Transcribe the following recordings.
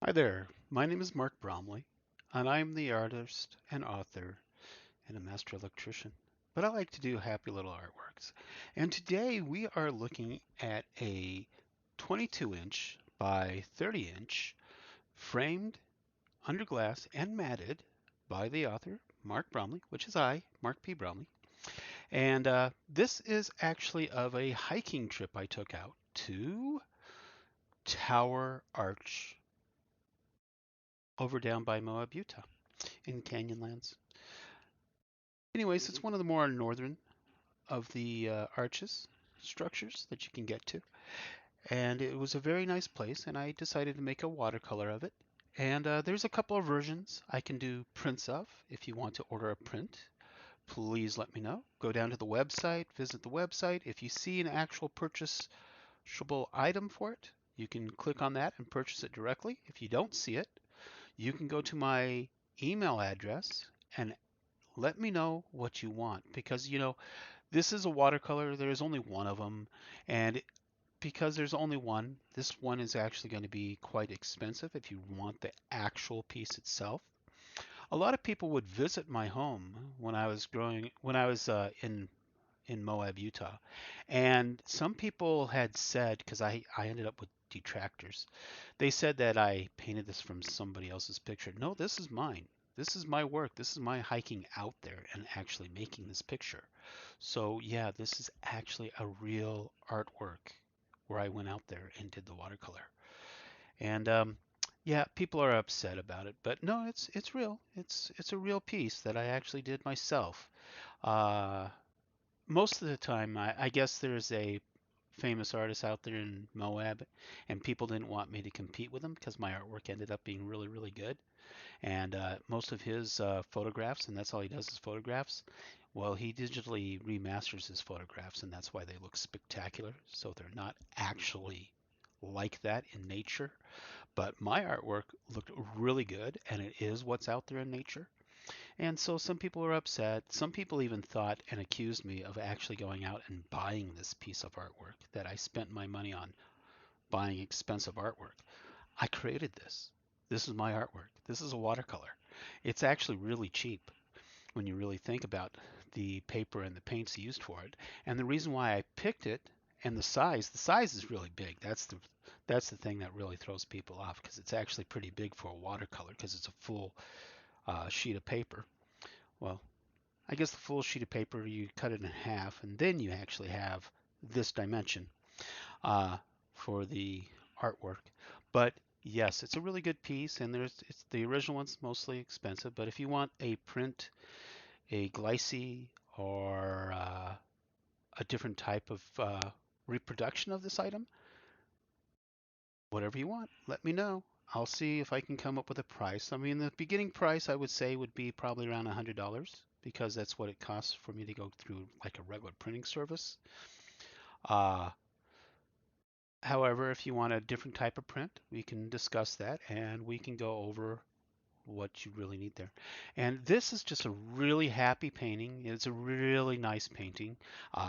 Hi there, my name is Mark Bromley, and I'm the artist and author and a master electrician. But I like to do happy little artworks. And today we are looking at a 22-inch by 30-inch framed under glass and matted by the author, Mark Bromley, which is I, Mark P. Bromley. And this is actually of a hiking trip I took out to Tower Arch over down by Moab, Utah, in Canyonlands. Anyways, it's one of the more northern of the arches structures that you can get to. And it was a very nice place, and I decided to make a watercolor of it. And there's a couple of versions I can do prints of. If you want to order a print, please let me know. Go down to the website, visit the website. If you see an actual purchasable item for it, you can click on that and purchase it directly. If you don't see it, you can go to my email address and let me know what you want, because this is a watercolor. There's only one of them, and because there's only one, this one is actually going to be quite expensive if you want the actual piece itself. A lot of people would visit my home when I was in Moab, Utah, and some people had said, because I ended up with detractors, they said that I painted this from somebody else's picture. No, this is mine. This is my work. This is my hiking out there and actually making this picture. So yeah, this is actually a real artwork where I went out there and did the watercolor. And yeah, people are upset about it, but no, it's real. It's a real piece that I actually did myself. Uh, Most of the time, I guess there's a famous artist out there in Moab, and people didn't want me to compete with him because my artwork ended up being really, really good. And most of his photographs, and that's all he does is photographs. Well, he digitally remasters his photographs, and that's why they look spectacular. So they're not actually like that in nature. But my artwork looked really good, and it is what's out there in nature. And so some people were upset. Some people even thought and accused me of actually going out and buying this piece of artwork, that I spent my money on buying expensive artwork. I created this. This is my artwork. This is a watercolor. It's actually really cheap when you really think about the paper and the paints used for it. And the reason why I picked it, and the size is really big. That's the thing that really throws people off, because it's actually pretty big for a watercolor, because it's a full sheet of paper. Well, I guess the full sheet of paper, you cut it in half, and then you actually have this dimension uh, for the artwork. But yes, it's a really good piece, and it's the original one's mostly expensive. But if you want a print, a glycine, or a different type of reproduction of this item, whatever you want, let me know. I'll see if I can come up with a price. I mean, the beginning price I would say would be probably around $100, because that's what it costs for me to go through like a regular printing service. Uh, However, if you want a different type of print, we can discuss that and we can go over what you really need there. And this is just a really happy painting. It's a really nice painting.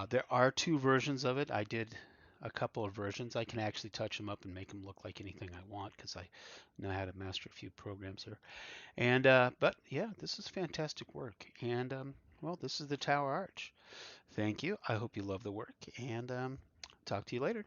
There are two versions of it. I did a couple of versions. I can actually touch them up and make them look like anything I want, because I know how to master a few programs there. And but yeah, this is fantastic work. And well, this is the Tower Arch. Thank you. I hope you love the work, and talk to you later.